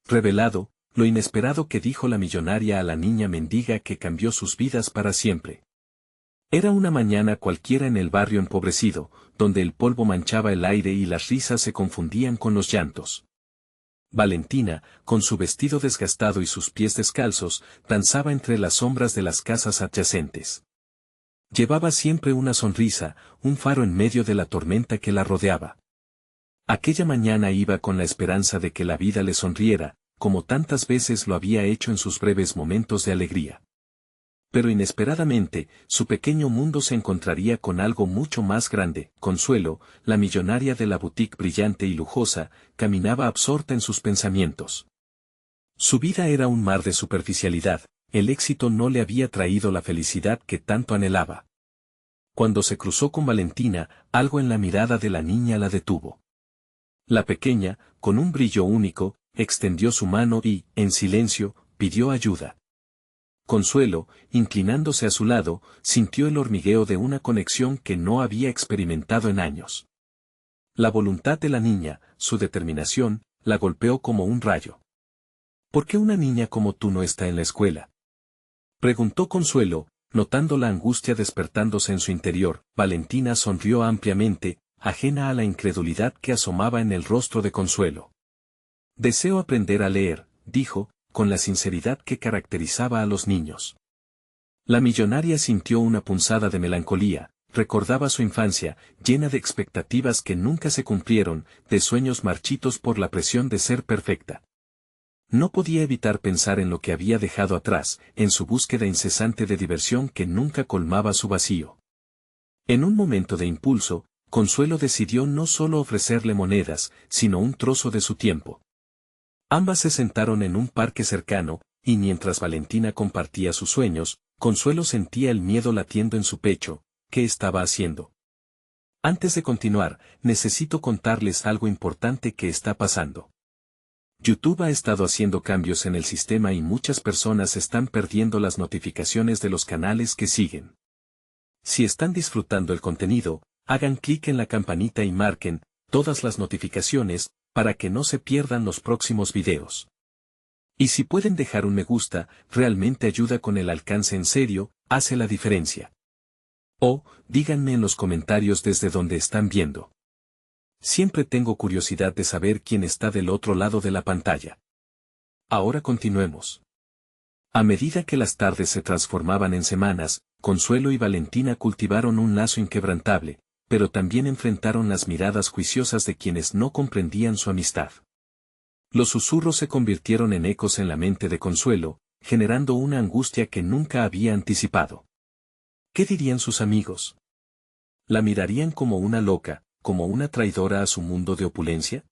Revelado, lo inesperado que dijo la millonaria a la niña mendiga que cambió sus vidas para siempre. Era una mañana cualquiera en el barrio empobrecido, donde el polvo manchaba el aire y las risas se confundían con los llantos. Valentina, con su vestido desgastado y sus pies descalzos, danzaba entre las sombras de las casas adyacentes. Llevaba siempre una sonrisa, un faro en medio de la tormenta que la rodeaba. Aquella mañana iba con la esperanza de que la vida le sonriera, como tantas veces lo había hecho en sus breves momentos de alegría. Pero inesperadamente, su pequeño mundo se encontraría con algo mucho más grande. Consuelo, la millonaria de la boutique brillante y lujosa, caminaba absorta en sus pensamientos. Su vida era un mar de superficialidad, el éxito no le había traído la felicidad que tanto anhelaba. Cuando se cruzó con Valentina, algo en la mirada de la niña la detuvo. La pequeña, con un brillo único, extendió su mano y, en silencio, pidió ayuda. Consuelo, inclinándose a su lado, sintió el hormigueo de una conexión que no había experimentado en años. La voluntad de la niña, su determinación, la golpeó como un rayo. ¿Por qué una niña como tú no está en la escuela?, preguntó Consuelo, notando la angustia despertándose en su interior. Valentina sonrió ampliamente, ajena a la incredulidad que asomaba en el rostro de Consuelo. Deseo aprender a leer, dijo, con la sinceridad que caracterizaba a los niños. La millonaria sintió una punzada de melancolía, recordaba su infancia, llena de expectativas que nunca se cumplieron, de sueños marchitos por la presión de ser perfecta. No podía evitar pensar en lo que había dejado atrás, en su búsqueda incesante de diversión que nunca colmaba su vacío. En un momento de impulso, Consuelo decidió no solo ofrecerle monedas, sino un trozo de su tiempo. Ambas se sentaron en un parque cercano, y mientras Valentina compartía sus sueños, Consuelo sentía el miedo latiendo en su pecho. ¿Qué estaba haciendo? Antes de continuar, necesito contarles algo importante que está pasando. YouTube ha estado haciendo cambios en el sistema y muchas personas están perdiendo las notificaciones de los canales que siguen. Si están disfrutando el contenido, hagan clic en la campanita y marquen todas las notificaciones, para que no se pierdan los próximos videos. Y si pueden dejar un me gusta, realmente ayuda con el alcance, en serio, hace la diferencia. O, díganme en los comentarios desde donde están viendo. Siempre tengo curiosidad de saber quién está del otro lado de la pantalla. Ahora continuemos. A medida que las tardes se transformaban en semanas, Consuelo y Valentina cultivaron un lazo inquebrantable, pero también enfrentaron las miradas juiciosas de quienes no comprendían su amistad. Los susurros se convirtieron en ecos en la mente de Consuelo, generando una angustia que nunca había anticipado. ¿Qué dirían sus amigos? ¿La mirarían como una loca, como una traidora a su mundo de opulencia?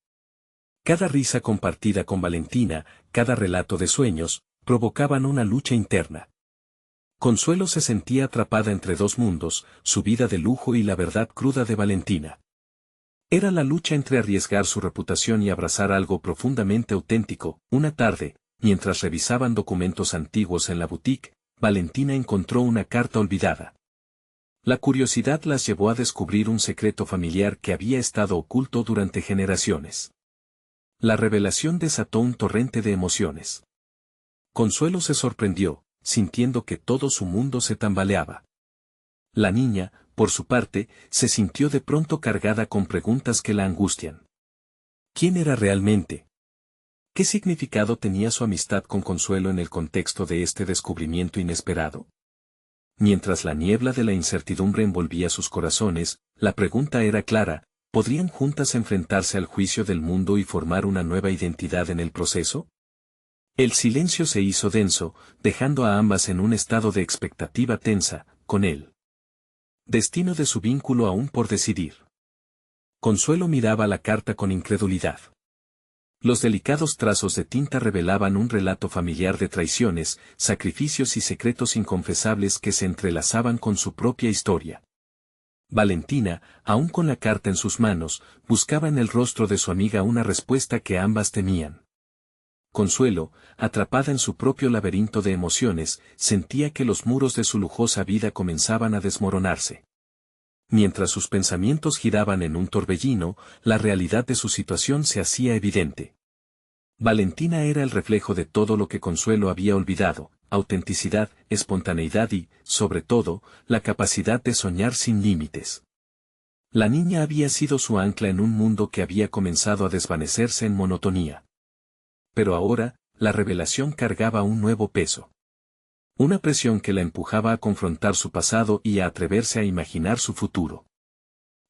Cada risa compartida con Valentina, cada relato de sueños, provocaban una lucha interna. Consuelo se sentía atrapada entre dos mundos, su vida de lujo y la verdad cruda de Valentina. Era la lucha entre arriesgar su reputación y abrazar algo profundamente auténtico. Una tarde, mientras revisaban documentos antiguos en la boutique, Valentina encontró una carta olvidada. La curiosidad las llevó a descubrir un secreto familiar que había estado oculto durante generaciones. La revelación desató un torrente de emociones. Consuelo se sorprendió, sintiendo que todo su mundo se tambaleaba. La niña, por su parte, se sintió de pronto cargada con preguntas que la angustian. ¿Quién era realmente? ¿Qué significado tenía su amistad con Consuelo en el contexto de este descubrimiento inesperado? Mientras la niebla de la incertidumbre envolvía sus corazones, la pregunta era clara: ¿podrían juntas enfrentarse al juicio del mundo y formar una nueva identidad en el proceso? El silencio se hizo denso, dejando a ambas en un estado de expectativa tensa, con el destino de su vínculo aún por decidir. Consuelo miraba la carta con incredulidad. Los delicados trazos de tinta revelaban un relato familiar de traiciones, sacrificios y secretos inconfesables que se entrelazaban con su propia historia. Valentina, aún con la carta en sus manos, buscaba en el rostro de su amiga una respuesta que ambas temían. Consuelo, atrapada en su propio laberinto de emociones, sentía que los muros de su lujosa vida comenzaban a desmoronarse. Mientras sus pensamientos giraban en un torbellino, la realidad de su situación se hacía evidente. Valentina era el reflejo de todo lo que Consuelo había olvidado: autenticidad, espontaneidad y, sobre todo, la capacidad de soñar sin límites. La niña había sido su ancla en un mundo que había comenzado a desvanecerse en monotonía. Pero ahora, la revelación cargaba un nuevo peso. Una presión que la empujaba a confrontar su pasado y a atreverse a imaginar su futuro.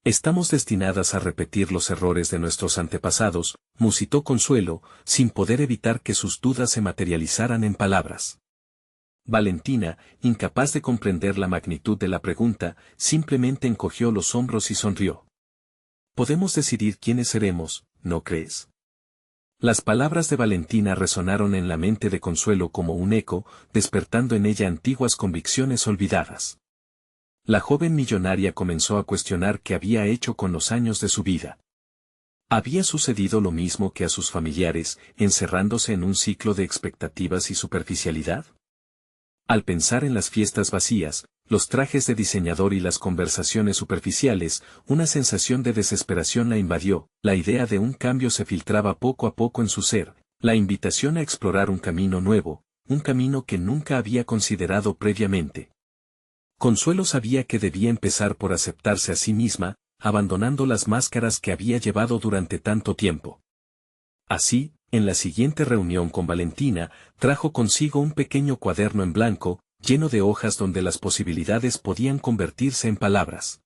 Estamos destinadas a repetir los errores de nuestros antepasados, musitó Consuelo, sin poder evitar que sus dudas se materializaran en palabras. Valentina, incapaz de comprender la magnitud de la pregunta, simplemente encogió los hombros y sonrió. Podemos decidir quiénes seremos, ¿no crees? Las palabras de Valentina resonaron en la mente de Consuelo como un eco, despertando en ella antiguas convicciones olvidadas. La joven millonaria comenzó a cuestionar qué había hecho con los años de su vida. ¿Había sucedido lo mismo que a sus familiares, encerrándose en un ciclo de expectativas y superficialidad? Al pensar en las fiestas vacías, los trajes de diseñador y las conversaciones superficiales, una sensación de desesperación la invadió. La idea de un cambio se filtraba poco a poco en su ser, la invitación a explorar un camino nuevo, un camino que nunca había considerado previamente. Consuelo sabía que debía empezar por aceptarse a sí misma, abandonando las máscaras que había llevado durante tanto tiempo. Así, en la siguiente reunión con Valentina, trajo consigo un pequeño cuaderno en blanco, lleno de hojas donde las posibilidades podían convertirse en palabras.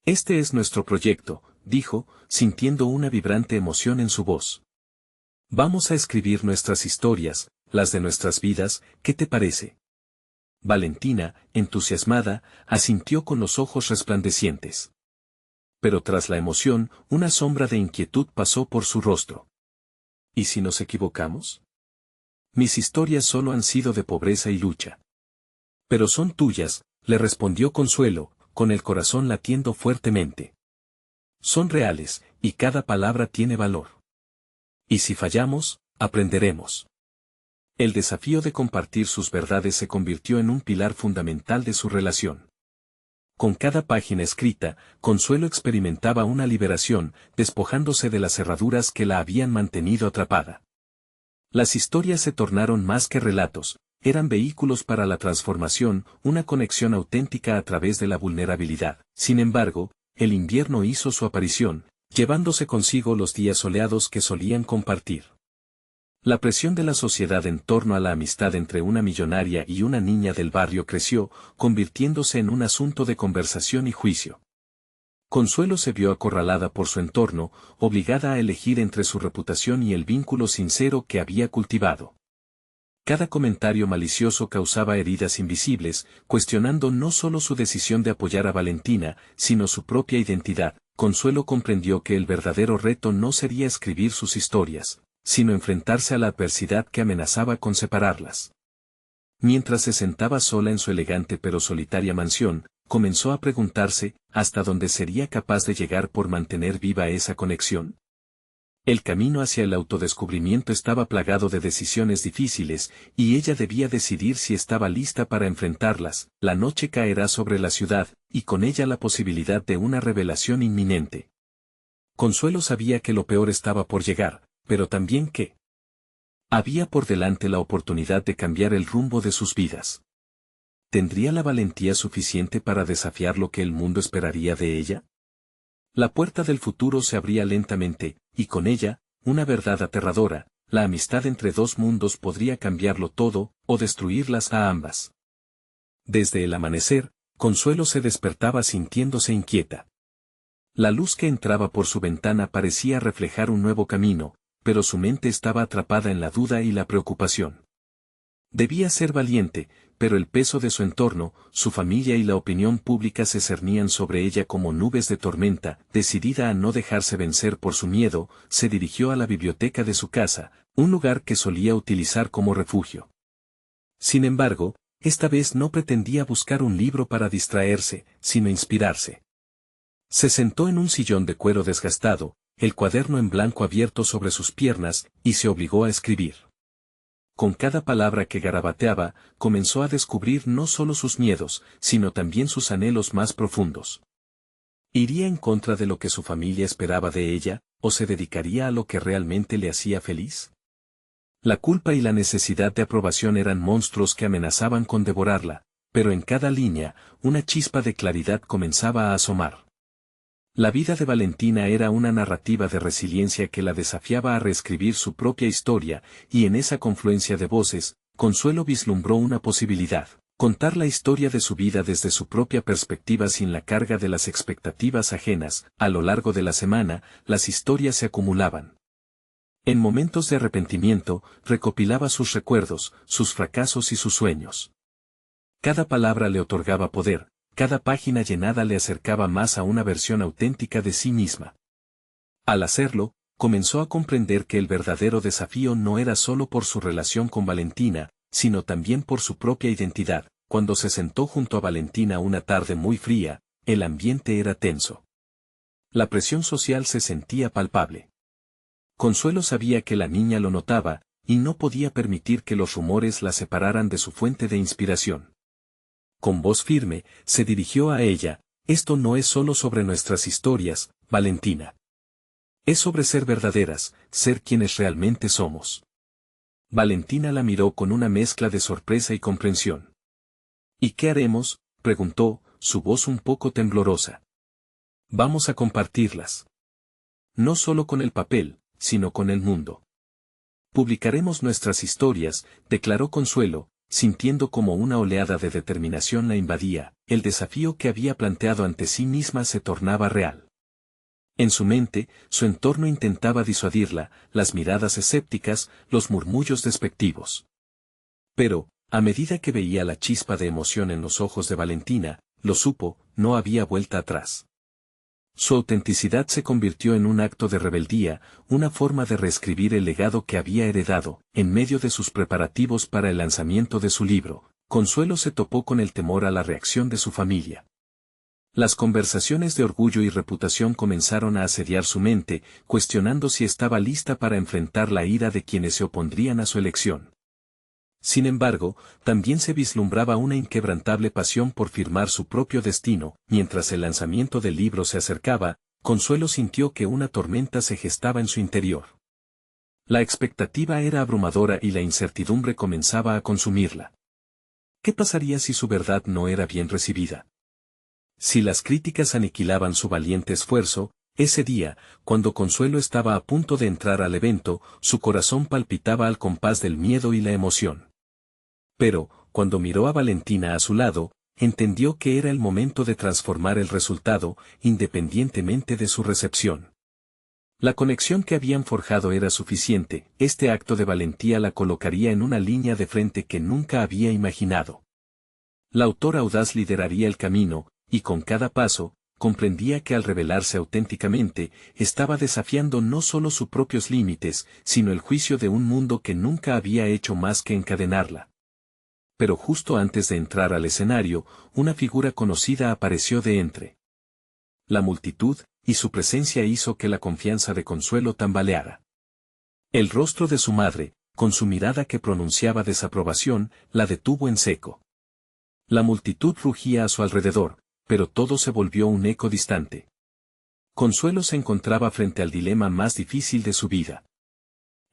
Este es nuestro proyecto, dijo, sintiendo una vibrante emoción en su voz. Vamos a escribir nuestras historias, las de nuestras vidas, ¿qué te parece? Valentina, entusiasmada, asintió con los ojos resplandecientes. Pero tras la emoción, una sombra de inquietud pasó por su rostro. ¿Y si nos equivocamos? Mis historias solo han sido de pobreza y lucha. Pero son tuyas, le respondió Consuelo, con el corazón latiendo fuertemente. Son reales, y cada palabra tiene valor. Y si fallamos, aprenderemos. El desafío de compartir sus verdades se convirtió en un pilar fundamental de su relación. Con cada página escrita, Consuelo experimentaba una liberación, despojándose de las cerraduras que la habían mantenido atrapada. Las historias se tornaron más que relatos, eran vehículos para la transformación, una conexión auténtica a través de la vulnerabilidad. Sin embargo, el invierno hizo su aparición, llevándose consigo los días soleados que solían compartir. La presión de la sociedad en torno a la amistad entre una millonaria y una niña del barrio creció, convirtiéndose en un asunto de conversación y juicio. Consuelo se vio acorralada por su entorno, obligada a elegir entre su reputación y el vínculo sincero que había cultivado. Cada comentario malicioso causaba heridas invisibles, cuestionando no solo su decisión de apoyar a Valentina, sino su propia identidad. Consuelo comprendió que el verdadero reto no sería escribir sus historias, sino enfrentarse a la adversidad que amenazaba con separarlas. Mientras se sentaba sola en su elegante pero solitaria mansión, comenzó a preguntarse, ¿hasta dónde sería capaz de llegar por mantener viva esa conexión? El camino hacia el autodescubrimiento estaba plagado de decisiones difíciles, y ella debía decidir si estaba lista para enfrentarlas. La noche caerá sobre la ciudad, y con ella la posibilidad de una revelación inminente. Consuelo sabía que lo peor estaba por llegar, pero también que había por delante la oportunidad de cambiar el rumbo de sus vidas. ¿Tendría la valentía suficiente para desafiar lo que el mundo esperaría de ella? La puerta del futuro se abría lentamente, y con ella, una verdad aterradora: la amistad entre dos mundos podría cambiarlo todo, o destruirlas a ambas. Desde el amanecer, Consuelo se despertaba sintiéndose inquieta. La luz que entraba por su ventana parecía reflejar un nuevo camino, pero su mente estaba atrapada en la duda y la preocupación. Debía ser valiente, pero el peso de su entorno, su familia y la opinión pública se cernían sobre ella como nubes de tormenta. Decidida a no dejarse vencer por su miedo, se dirigió a la biblioteca de su casa, un lugar que solía utilizar como refugio. Sin embargo, esta vez no pretendía buscar un libro para distraerse, sino inspirarse. Se sentó en un sillón de cuero desgastado, el cuaderno en blanco abierto sobre sus piernas, y se obligó a escribir. Con cada palabra que garabateaba, comenzó a descubrir no solo sus miedos, sino también sus anhelos más profundos. ¿Iría en contra de lo que su familia esperaba de ella, o se dedicaría a lo que realmente le hacía feliz? La culpa y la necesidad de aprobación eran monstruos que amenazaban con devorarla, pero en cada línea, una chispa de claridad comenzaba a asomar. La vida de Valentina era una narrativa de resiliencia que la desafiaba a reescribir su propia historia, y en esa confluencia de voces, Consuelo vislumbró una posibilidad: contar la historia de su vida desde su propia perspectiva sin la carga de las expectativas ajenas. A lo largo de la semana, las historias se acumulaban. En momentos de arrepentimiento, recopilaba sus recuerdos, sus fracasos y sus sueños. Cada palabra le otorgaba poder, cada página llenada le acercaba más a una versión auténtica de sí misma. Al hacerlo, comenzó a comprender que el verdadero desafío no era solo por su relación con Valentina, sino también por su propia identidad. Cuando se sentó junto a Valentina una tarde muy fría, el ambiente era tenso. La presión social se sentía palpable. Consuelo sabía que la niña lo notaba, y no podía permitir que los rumores la separaran de su fuente de inspiración. Con voz firme, se dirigió a ella: esto no es solo sobre nuestras historias, Valentina. Es sobre ser verdaderas, ser quienes realmente somos. Valentina la miró con una mezcla de sorpresa y comprensión. ¿Y qué haremos?, preguntó, su voz un poco temblorosa. Vamos a compartirlas. No solo con el papel, sino con el mundo. Publicaremos nuestras historias, declaró Consuelo, sintiendo como una oleada de determinación la invadía. El desafío que había planteado ante sí misma se tornaba real. En su mente, su entorno intentaba disuadirla, las miradas escépticas, los murmullos despectivos. Pero, a medida que veía la chispa de emoción en los ojos de Valentina, lo supo: no había vuelta atrás. Su autenticidad se convirtió en un acto de rebeldía, una forma de reescribir el legado que había heredado. En medio de sus preparativos para el lanzamiento de su libro, Consuelo se topó con el temor a la reacción de su familia. Las conversaciones de orgullo y reputación comenzaron a asediar su mente, cuestionando si estaba lista para enfrentar la ira de quienes se opondrían a su elección. Sin embargo, también se vislumbraba una inquebrantable pasión por firmar su propio destino. Mientras el lanzamiento del libro se acercaba, Consuelo sintió que una tormenta se gestaba en su interior. La expectativa era abrumadora y la incertidumbre comenzaba a consumirla. ¿Qué pasaría si su verdad no era bien recibida? Si las críticas aniquilaban su valiente esfuerzo. Ese día, cuando Consuelo estaba a punto de entrar al evento, su corazón palpitaba al compás del miedo y la emoción. Pero, cuando miró a Valentina a su lado, entendió que era el momento de transformar el resultado, independientemente de su recepción. La conexión que habían forjado era suficiente. Este acto de valentía la colocaría en una línea de frente que nunca había imaginado. La autora audaz lideraría el camino, y con cada paso, comprendía que al revelarse auténticamente, estaba desafiando no solo sus propios límites, sino el juicio de un mundo que nunca había hecho más que encadenarla. Pero justo antes de entrar al escenario, una figura conocida apareció de entre la multitud, y su presencia hizo que la confianza de Consuelo tambaleara. El rostro de su madre, con su mirada que pronunciaba desaprobación, la detuvo en seco. La multitud rugía a su alrededor, pero todo se volvió un eco distante. Consuelo se encontraba frente al dilema más difícil de su vida.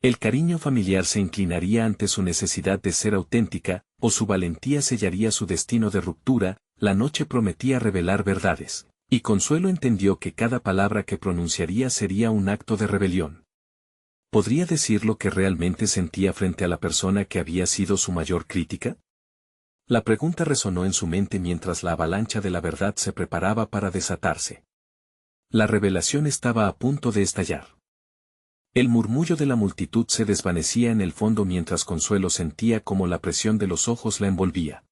El cariño familiar se inclinaría ante su necesidad de ser auténtica, o su valentía sellaría su destino de ruptura. La noche prometía revelar verdades, y Consuelo entendió que cada palabra que pronunciaría sería un acto de rebelión. ¿Podría decir lo que realmente sentía frente a la persona que había sido su mayor crítica? La pregunta resonó en su mente mientras la avalancha de la verdad se preparaba para desatarse. La revelación estaba a punto de estallar. El murmullo de la multitud se desvanecía en el fondo mientras Consuelo sentía como la presión de los ojos la envolvía.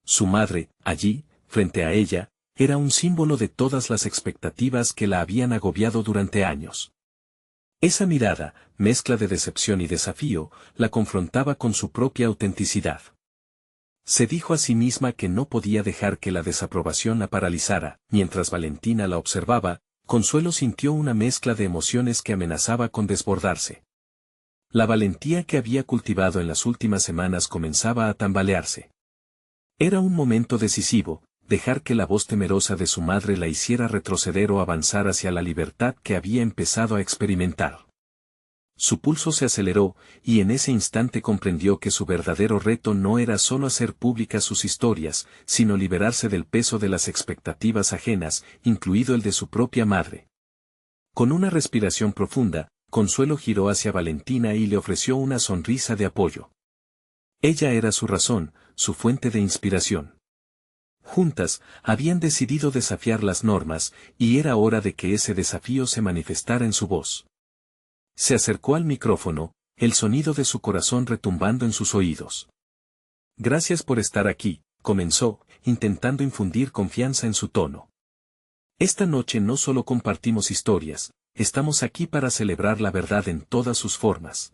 Su madre, allí, frente a ella, era un símbolo de todas las expectativas que la habían agobiado durante años. Esa mirada, mezcla de decepción y desafío, la confrontaba con su propia autenticidad. Se dijo a sí misma que no podía dejar que la desaprobación la paralizara. Mientras Valentina la observaba, Consuelo sintió una mezcla de emociones que amenazaba con desbordarse. La valentía que había cultivado en las últimas semanas comenzaba a tambalearse. Era un momento decisivo: dejar que la voz temerosa de su madre la hiciera retroceder o avanzar hacia la libertad que había empezado a experimentar. Su pulso se aceleró, y en ese instante comprendió que su verdadero reto no era solo hacer públicas sus historias, sino liberarse del peso de las expectativas ajenas, incluido el de su propia madre. Con una respiración profunda, Consuelo giró hacia Valentina y le ofreció una sonrisa de apoyo. Ella era su razón, su fuente de inspiración. Juntas, habían decidido desafiar las normas, y era hora de que ese desafío se manifestara en su voz. Se acercó al micrófono, el sonido de su corazón retumbando en sus oídos. Gracias por estar aquí, comenzó, intentando infundir confianza en su tono. Esta noche no solo compartimos historias, estamos aquí para celebrar la verdad en todas sus formas.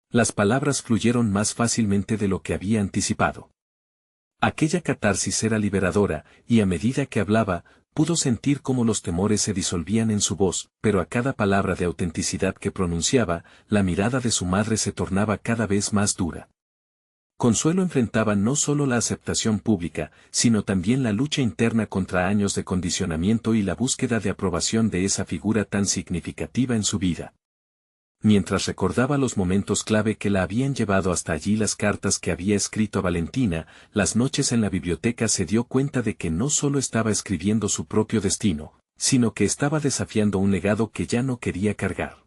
Las palabras fluyeron más fácilmente de lo que había anticipado. Aquella catarsis era liberadora, y a medida que hablaba, pudo sentir cómo los temores se disolvían en su voz, pero a cada palabra de autenticidad que pronunciaba, la mirada de su madre se tornaba cada vez más dura. Consuelo enfrentaba no solo la aceptación pública, sino también la lucha interna contra años de condicionamiento y la búsqueda de aprobación de esa figura tan significativa en su vida. Mientras recordaba los momentos clave que la habían llevado hasta allí, las cartas que había escrito a Valentina, las noches en la biblioteca, se dio cuenta de que no solo estaba escribiendo su propio destino, sino que estaba desafiando un legado que ya no quería cargar.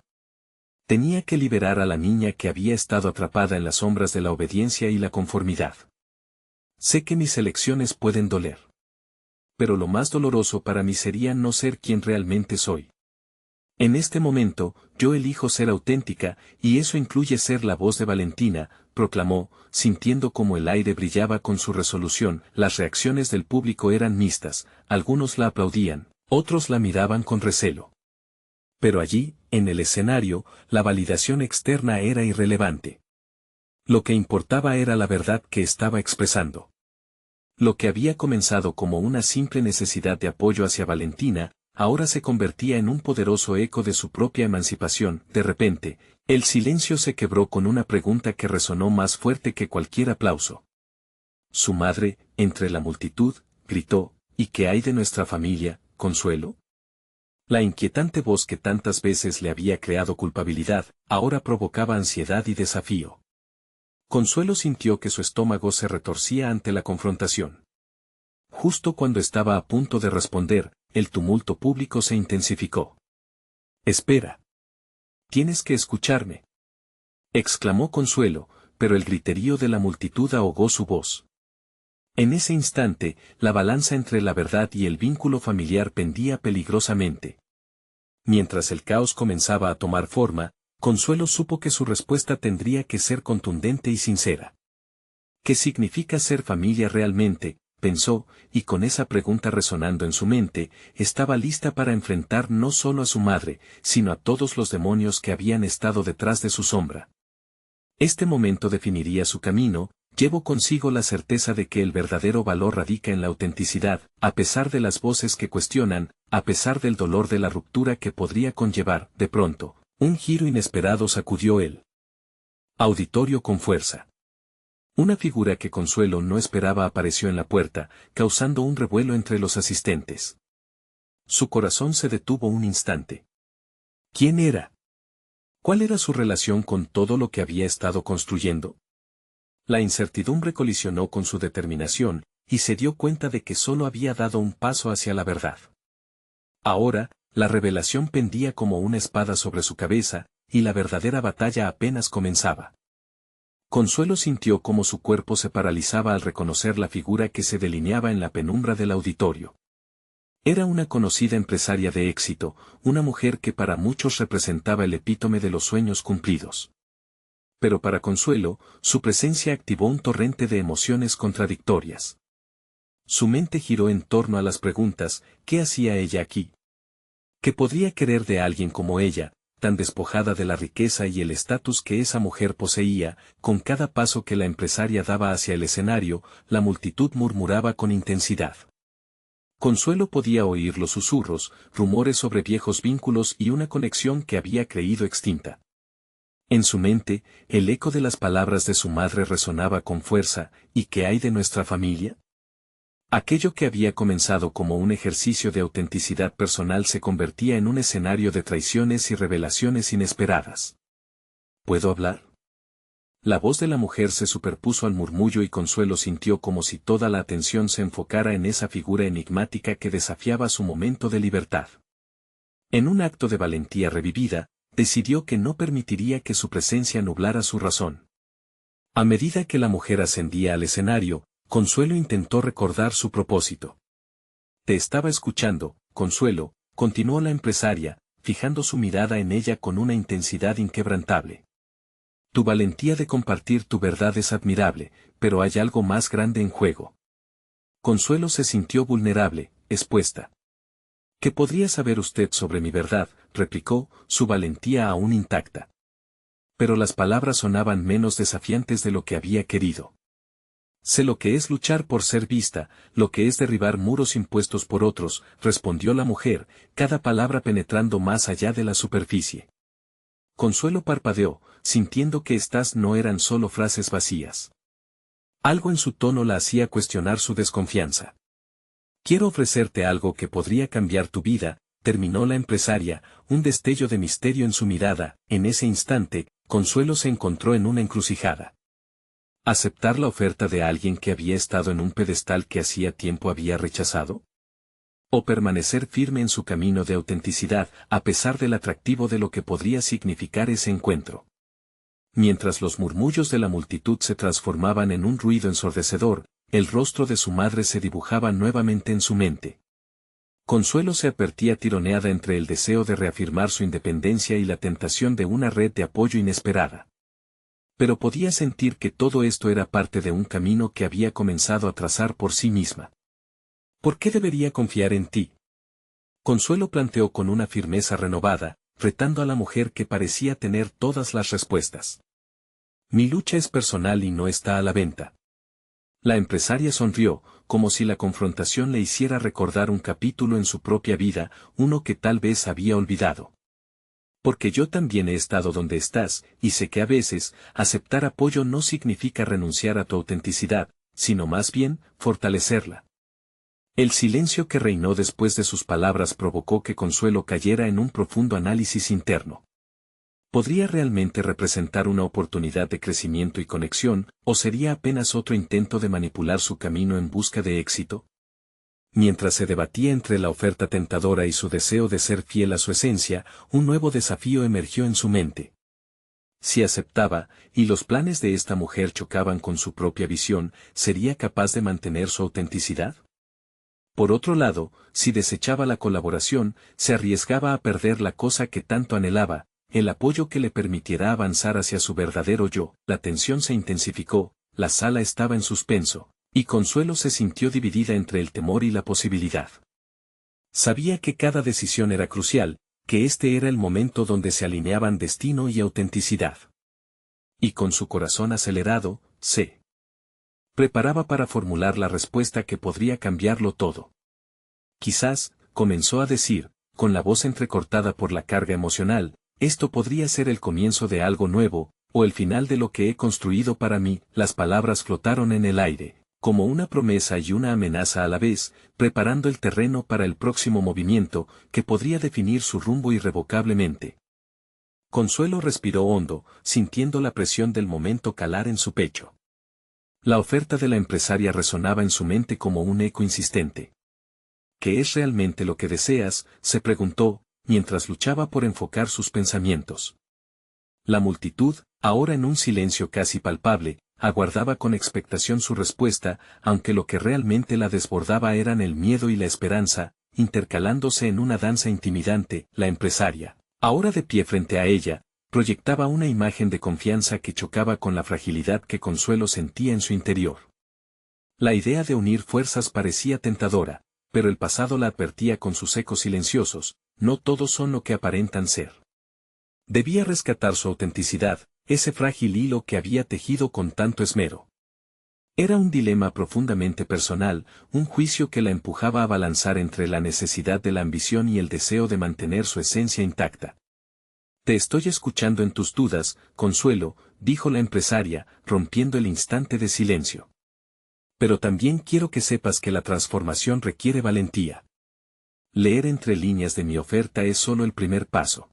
Tenía que liberar a la niña que había estado atrapada en las sombras de la obediencia y la conformidad. Sé que mis elecciones pueden doler. Pero lo más doloroso para mí sería no ser quien realmente soy. En este momento, yo elijo ser auténtica, y eso incluye ser la voz de Valentina, proclamó, sintiendo como el aire brillaba con su resolución. Las reacciones del público eran mixtas, algunos la aplaudían, otros la miraban con recelo. Pero allí, en el escenario, la validación externa era irrelevante. Lo que importaba era la verdad que estaba expresando. Lo que había comenzado como una simple necesidad de apoyo hacia Valentina, ahora se convertía en un poderoso eco de su propia emancipación. De repente, el silencio se quebró con una pregunta que resonó más fuerte que cualquier aplauso. Su madre, entre la multitud, gritó: ¿y qué hay de nuestra familia, Consuelo? La inquietante voz que tantas veces le había creado culpabilidad, ahora provocaba ansiedad y desafío. Consuelo sintió que su estómago se retorcía ante la confrontación. Justo cuando estaba a punto de responder, el tumulto público se intensificó. «Espera. Tienes que escucharme», exclamó Consuelo, pero el griterío de la multitud ahogó su voz. En ese instante, la balanza entre la verdad y el vínculo familiar pendía peligrosamente. Mientras el caos comenzaba a tomar forma, Consuelo supo que su respuesta tendría que ser contundente y sincera. ¿Qué significa ser familia realmente?, pensó, y con esa pregunta resonando en su mente, estaba lista para enfrentar no solo a su madre, sino a todos los demonios que habían estado detrás de su sombra. Este momento definiría su camino. Llevo consigo la certeza de que el verdadero valor radica en la autenticidad, a pesar de las voces que cuestionan, a pesar del dolor de la ruptura que podría conllevar. De pronto, un giro inesperado sacudió el auditorio con fuerza. Una figura que Consuelo no esperaba apareció en la puerta, causando un revuelo entre los asistentes. Su corazón se detuvo un instante. ¿Quién era? ¿Cuál era su relación con todo lo que había estado construyendo? La incertidumbre colisionó con su determinación, y se dio cuenta de que solo había dado un paso hacia la verdad. Ahora, la revelación pendía como una espada sobre su cabeza, y la verdadera batalla apenas comenzaba. Consuelo sintió cómo su cuerpo se paralizaba al reconocer la figura que se delineaba en la penumbra del auditorio. Era una conocida empresaria de éxito, una mujer que para muchos representaba el epítome de los sueños cumplidos. Pero para Consuelo, su presencia activó un torrente de emociones contradictorias. Su mente giró en torno a las preguntas: ¿qué hacía ella aquí? ¿Qué podría querer de alguien como ella, tan despojada de la riqueza y el estatus que esa mujer poseía? Con cada paso que la empresaria daba hacia el escenario, la multitud murmuraba con intensidad. Consuelo podía oír los susurros, rumores sobre viejos vínculos y una conexión que había creído extinta. En su mente, el eco de las palabras de su madre resonaba con fuerza: ¿y qué hay de nuestra familia? Aquello que había comenzado como un ejercicio de autenticidad personal se convertía en un escenario de traiciones y revelaciones inesperadas. ¿Puedo hablar? La voz de la mujer se superpuso al murmullo y Consuelo sintió como si toda la atención se enfocara en esa figura enigmática que desafiaba su momento de libertad. En un acto de valentía revivida, decidió que no permitiría que su presencia nublara su razón. A medida que la mujer ascendía al escenario, Consuelo intentó recordar su propósito. Te estaba escuchando, Consuelo, continuó la empresaria, fijando su mirada en ella con una intensidad inquebrantable. Tu valentía de compartir tu verdad es admirable, pero hay algo más grande en juego. Consuelo se sintió vulnerable, expuesta. ¿Qué podría saber usted sobre mi verdad?, replicó, su valentía aún intacta. Pero las palabras sonaban menos desafiantes de lo que había querido. Sé lo que es luchar por ser vista, lo que es derribar muros impuestos por otros, respondió la mujer, cada palabra penetrando más allá de la superficie. Consuelo parpadeó, sintiendo que estas no eran solo frases vacías. Algo en su tono la hacía cuestionar su desconfianza. Quiero ofrecerte algo que podría cambiar tu vida, terminó la empresaria, un destello de misterio en su mirada. En ese instante, Consuelo se encontró en una encrucijada. ¿Aceptar la oferta de alguien que había estado en un pedestal que hacía tiempo había rechazado? ¿O permanecer firme en su camino de autenticidad, a pesar del atractivo de lo que podría significar ese encuentro? Mientras los murmullos de la multitud se transformaban en un ruido ensordecedor, el rostro de su madre se dibujaba nuevamente en su mente. Consuelo se advertía tironeada entre el deseo de reafirmar su independencia y la tentación de una red de apoyo inesperada. Pero podía sentir que todo esto era parte de un camino que había comenzado a trazar por sí misma. ¿Por qué debería confiar en ti? Consuelo planteó con una firmeza renovada, retando a la mujer que parecía tener todas las respuestas. Mi lucha es personal y no está a la venta. La empresaria sonrió, como si la confrontación le hiciera recordar un capítulo en su propia vida, uno que tal vez había olvidado. Porque yo también he estado donde estás, y sé que a veces, aceptar apoyo no significa renunciar a tu autenticidad, sino más bien, fortalecerla. El silencio que reinó después de sus palabras provocó que Consuelo cayera en un profundo análisis interno. ¿Podría realmente representar una oportunidad de crecimiento y conexión, o sería apenas otro intento de manipular su camino en busca de éxito? Mientras se debatía entre la oferta tentadora y su deseo de ser fiel a su esencia, un nuevo desafío emergió en su mente. Si aceptaba, y los planes de esta mujer chocaban con su propia visión, ¿sería capaz de mantener su autenticidad? Por otro lado, si desechaba la colaboración, se arriesgaba a perder la cosa que tanto anhelaba, el apoyo que le permitiera avanzar hacia su verdadero yo. La tensión se intensificó, la sala estaba en suspenso, y Consuelo se sintió dividida entre el temor y la posibilidad. Sabía que cada decisión era crucial, que este era el momento donde se alineaban destino y autenticidad. Y con su corazón acelerado, se preparaba para formular la respuesta que podría cambiarlo todo. Quizás, comenzó a decir, con la voz entrecortada por la carga emocional, esto podría ser el comienzo de algo nuevo, o el final de lo que he construido para mí. Las palabras flotaron en el aire, como una promesa y una amenaza a la vez, preparando el terreno para el próximo movimiento, que podría definir su rumbo irrevocablemente. Consuelo respiró hondo, sintiendo la presión del momento calar en su pecho. La oferta de la empresaria resonaba en su mente como un eco insistente. ¿Qué es realmente lo que deseas?, se preguntó, mientras luchaba por enfocar sus pensamientos. La multitud, ahora en un silencio casi palpable, aguardaba con expectación su respuesta, aunque lo que realmente la desbordaba eran el miedo y la esperanza, intercalándose en una danza intimidante. La empresaria, ahora de pie frente a ella, proyectaba una imagen de confianza que chocaba con la fragilidad que Consuelo sentía en su interior. La idea de unir fuerzas parecía tentadora, pero el pasado la advertía con sus ecos silenciosos: no todos son lo que aparentan ser. Debía rescatar su autenticidad, ese frágil hilo que había tejido con tanto esmero. Era un dilema profundamente personal, un juicio que la empujaba a balanzar entre la necesidad de la ambición y el deseo de mantener su esencia intacta. Te estoy escuchando en tus dudas, Consuelo, dijo la empresaria, rompiendo el instante de silencio. Pero también quiero que sepas que la transformación requiere valentía. Leer entre líneas de mi oferta es solo el primer paso.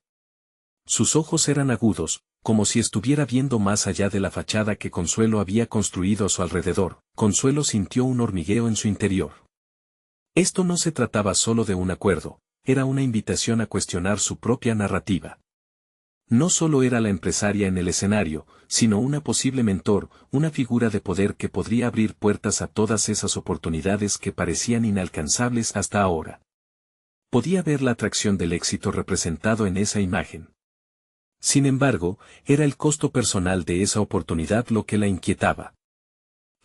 Sus ojos eran agudos, como si estuviera viendo más allá de la fachada que Consuelo había construido a su alrededor. Consuelo sintió un hormigueo en su interior. Esto no se trataba solo de un acuerdo, era una invitación a cuestionar su propia narrativa. No solo era la empresaria en el escenario, sino una posible mentor, una figura de poder que podría abrir puertas a todas esas oportunidades que parecían inalcanzables hasta ahora. Podía ver la atracción del éxito representado en esa imagen. Sin embargo, era el costo personal de esa oportunidad lo que la inquietaba.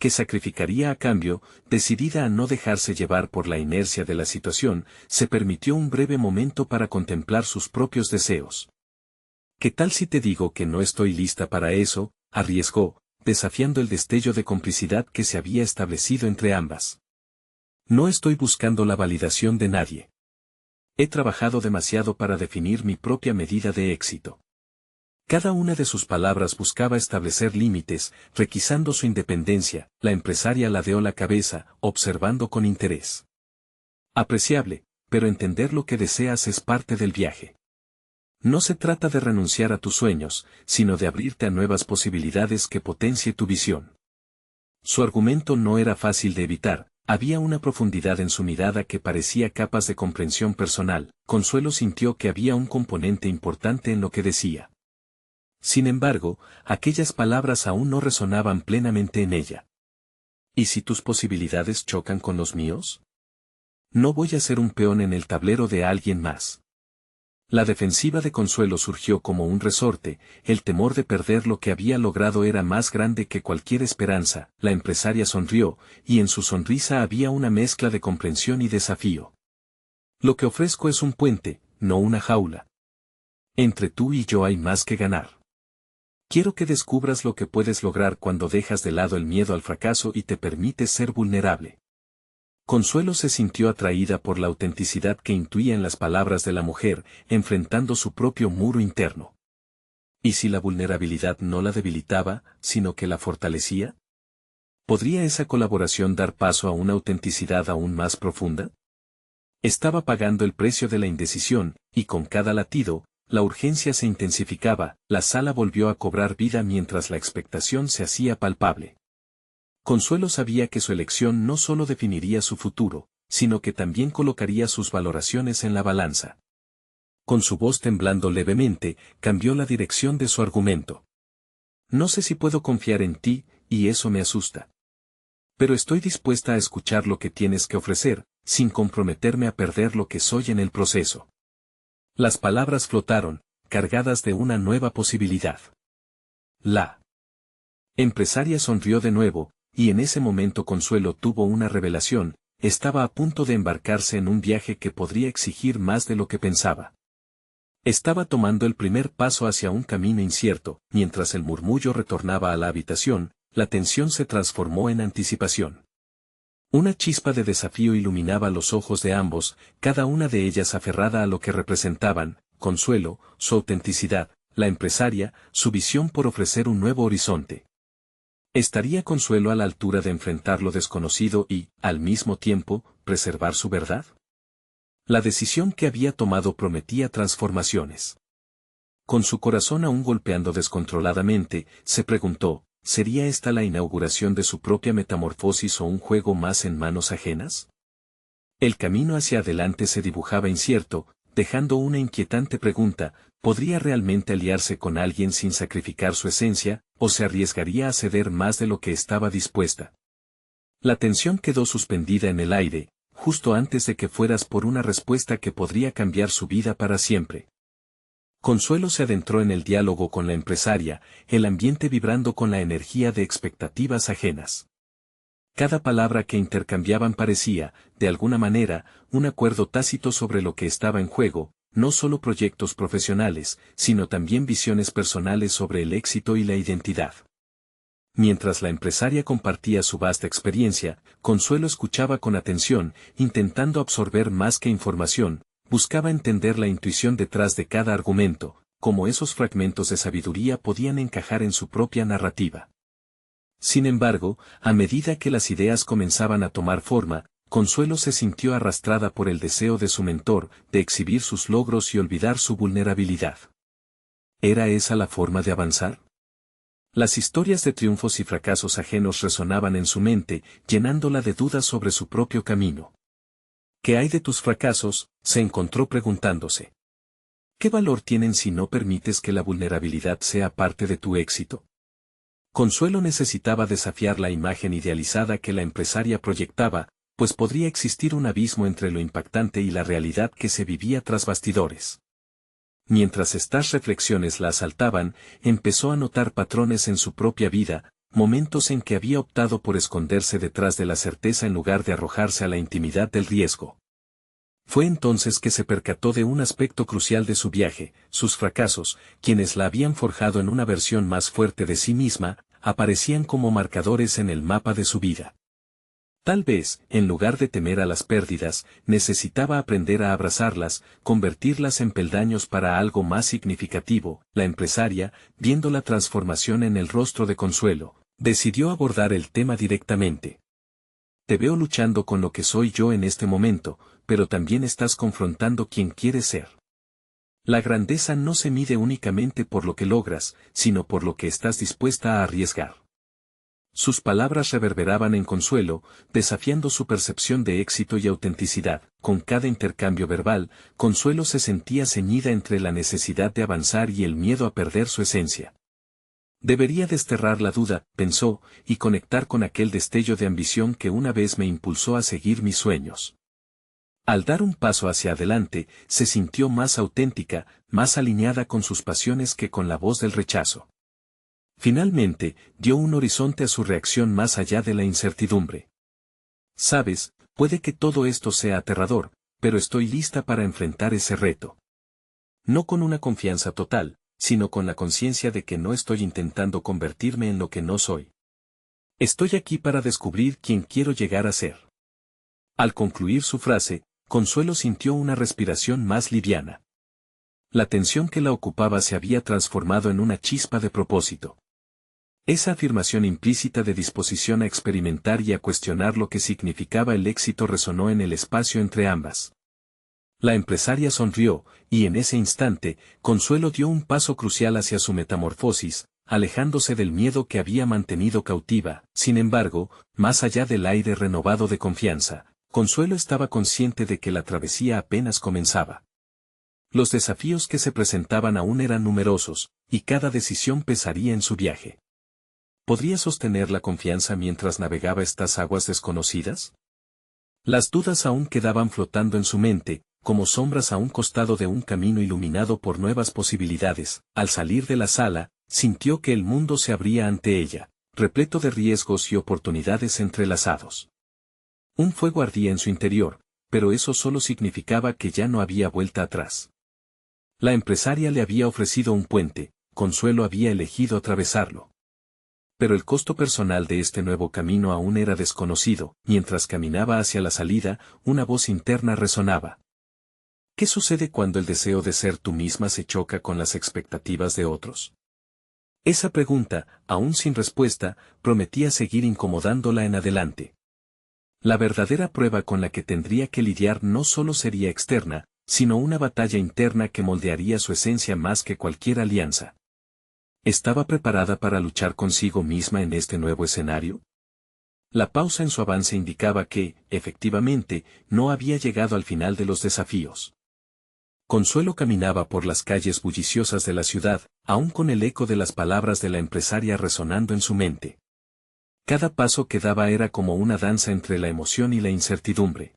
¿Qué sacrificaría a cambio? Decidida a no dejarse llevar por la inercia de la situación, se permitió un breve momento para contemplar sus propios deseos. ¿Qué tal si te digo que no estoy lista para eso?, arriesgó, desafiando el destello de complicidad que se había establecido entre ambas. No estoy buscando la validación de nadie. He trabajado demasiado para definir mi propia medida de éxito. Cada una de sus palabras buscaba establecer límites, requisando su independencia. La empresaria ladeó la cabeza, observando con interés. Apreciable, pero entender lo que deseas es parte del viaje. No se trata de renunciar a tus sueños, sino de abrirte a nuevas posibilidades que potencie tu visión. Su argumento no era fácil de evitar, había una profundidad en su mirada que parecía capaz de comprensión personal. Consuelo sintió que había un componente importante en lo que decía. Sin embargo, aquellas palabras aún no resonaban plenamente en ella. ¿Y si tus posibilidades chocan con los míos? No voy a ser un peón en el tablero de alguien más. La defensiva de Consuelo surgió como un resorte, el temor de perder lo que había logrado era más grande que cualquier esperanza. La empresaria sonrió, y en su sonrisa había una mezcla de comprensión y desafío. Lo que ofrezco es un puente, no una jaula. Entre tú y yo hay más que ganar. Quiero que descubras lo que puedes lograr cuando dejas de lado el miedo al fracaso y te permites ser vulnerable. Consuelo se sintió atraída por la autenticidad que intuía en las palabras de la mujer, enfrentando su propio muro interno. ¿Y si la vulnerabilidad no la debilitaba, sino que la fortalecía? ¿Podría esa colaboración dar paso a una autenticidad aún más profunda? Estaba pagando el precio de la indecisión, y con cada latido, la urgencia se intensificaba. La sala volvió a cobrar vida mientras la expectación se hacía palpable. Consuelo sabía que su elección no solo definiría su futuro, sino que también colocaría sus valoraciones en la balanza. Con su voz temblando levemente, cambió la dirección de su argumento. No sé si puedo confiar en ti, y eso me asusta. Pero estoy dispuesta a escuchar lo que tienes que ofrecer, sin comprometerme a perder lo que soy en el proceso. Las palabras flotaron, cargadas de una nueva posibilidad. La empresaria sonrió de nuevo, y en ese momento Consuelo tuvo una revelación. Estaba a punto de embarcarse en un viaje que podría exigir más de lo que pensaba. Estaba tomando el primer paso hacia un camino incierto. Mientras el murmullo retornaba a la habitación, la tensión se transformó en anticipación. Una chispa de desafío iluminaba los ojos de ambos, cada una de ellas aferrada a lo que representaban: Consuelo, su autenticidad; la empresaria, su visión por ofrecer un nuevo horizonte. ¿Estaría Consuelo a la altura de enfrentar lo desconocido y, al mismo tiempo, preservar su verdad? La decisión que había tomado prometía transformaciones. Con su corazón aún golpeando descontroladamente, se preguntó: ¿sería esta la inauguración de su propia metamorfosis o un juego más en manos ajenas? El camino hacia adelante se dibujaba incierto, dejando una inquietante pregunta: ¿podría realmente aliarse con alguien sin sacrificar su esencia, o se arriesgaría a ceder más de lo que estaba dispuesta? La tensión quedó suspendida en el aire, justo antes de que fueras por una respuesta que podría cambiar su vida para siempre. Consuelo se adentró en el diálogo con la empresaria, el ambiente vibrando con la energía de expectativas ajenas. Cada palabra que intercambiaban parecía, de alguna manera, un acuerdo tácito sobre lo que estaba en juego, no solo proyectos profesionales, sino también visiones personales sobre el éxito y la identidad. Mientras la empresaria compartía su vasta experiencia, Consuelo escuchaba con atención, intentando absorber más que información. Buscaba entender la intuición detrás de cada argumento, cómo esos fragmentos de sabiduría podían encajar en su propia narrativa. Sin embargo, a medida que las ideas comenzaban a tomar forma, Consuelo se sintió arrastrada por el deseo de su mentor, de exhibir sus logros y olvidar su vulnerabilidad. ¿Era esa la forma de avanzar? Las historias de triunfos y fracasos ajenos resonaban en su mente, llenándola de dudas sobre su propio camino. ¿Qué hay de tus fracasos?, se encontró preguntándose. ¿Qué valor tienen si no permites que la vulnerabilidad sea parte de tu éxito? Consuelo necesitaba desafiar la imagen idealizada que la empresaria proyectaba, pues podría existir un abismo entre lo impactante y la realidad que se vivía tras bastidores. Mientras estas reflexiones la asaltaban, empezó a notar patrones en su propia vida, momentos en que había optado por esconderse detrás de la certeza en lugar de arrojarse a la intimidad del riesgo. Fue entonces que se percató de un aspecto crucial de su viaje: sus fracasos, quienes la habían forjado en una versión más fuerte de sí misma, aparecían como marcadores en el mapa de su vida. Tal vez, en lugar de temer a las pérdidas, necesitaba aprender a abrazarlas, convertirlas en peldaños para algo más significativo. La empresaria, viendo la transformación en el rostro de Consuelo, decidió abordar el tema directamente. Te veo luchando con lo que soy yo en este momento, pero también estás confrontando quien quieres ser. La grandeza no se mide únicamente por lo que logras, sino por lo que estás dispuesta a arriesgar. Sus palabras reverberaban en Consuelo, desafiando su percepción de éxito y autenticidad. Con cada intercambio verbal, Consuelo se sentía ceñida entre la necesidad de avanzar y el miedo a perder su esencia. Debería desterrar la duda, pensó, y conectar con aquel destello de ambición que una vez me impulsó a seguir mis sueños. Al dar un paso hacia adelante, se sintió más auténtica, más alineada con sus pasiones que con la voz del rechazo. Finalmente, dio un horizonte a su reacción más allá de la incertidumbre. Sabes, puede que todo esto sea aterrador, pero estoy lista para enfrentar ese reto. No con una confianza total, sino con la conciencia de que no estoy intentando convertirme en lo que no soy. Estoy aquí para descubrir quién quiero llegar a ser. Al concluir su frase, Consuelo sintió una respiración más liviana. La tensión que la ocupaba se había transformado en una chispa de propósito. Esa afirmación implícita de disposición a experimentar y a cuestionar lo que significaba el éxito resonó en el espacio entre ambas. La empresaria sonrió, y en ese instante, Consuelo dio un paso crucial hacia su metamorfosis, alejándose del miedo que había mantenido cautiva. Sin embargo, más allá del aire renovado de confianza, Consuelo estaba consciente de que la travesía apenas comenzaba. Los desafíos que se presentaban aún eran numerosos, y cada decisión pesaría en su viaje. ¿Podría sostener la confianza mientras navegaba estas aguas desconocidas? Las dudas aún quedaban flotando en su mente, como sombras a un costado de un camino iluminado por nuevas posibilidades. Al salir de la sala, sintió que el mundo se abría ante ella, repleto de riesgos y oportunidades entrelazados. Un fuego ardía en su interior, pero eso solo significaba que ya no había vuelta atrás. La empresaria le había ofrecido un puente, Consuelo había elegido atravesarlo. Pero el costo personal de este nuevo camino aún era desconocido. Mientras caminaba hacia la salida, una voz interna resonaba. ¿Qué sucede cuando el deseo de ser tú misma se choca con las expectativas de otros? Esa pregunta, aún sin respuesta, prometía seguir incomodándola en adelante. La verdadera prueba con la que tendría que lidiar no solo sería externa, sino una batalla interna que moldearía su esencia más que cualquier alianza. ¿Estaba preparada para luchar consigo misma en este nuevo escenario? La pausa en su avance indicaba que, efectivamente, no había llegado al final de los desafíos. Consuelo caminaba por las calles bulliciosas de la ciudad, aún con el eco de las palabras de la empresaria resonando en su mente. Cada paso que daba era como una danza entre la emoción y la incertidumbre.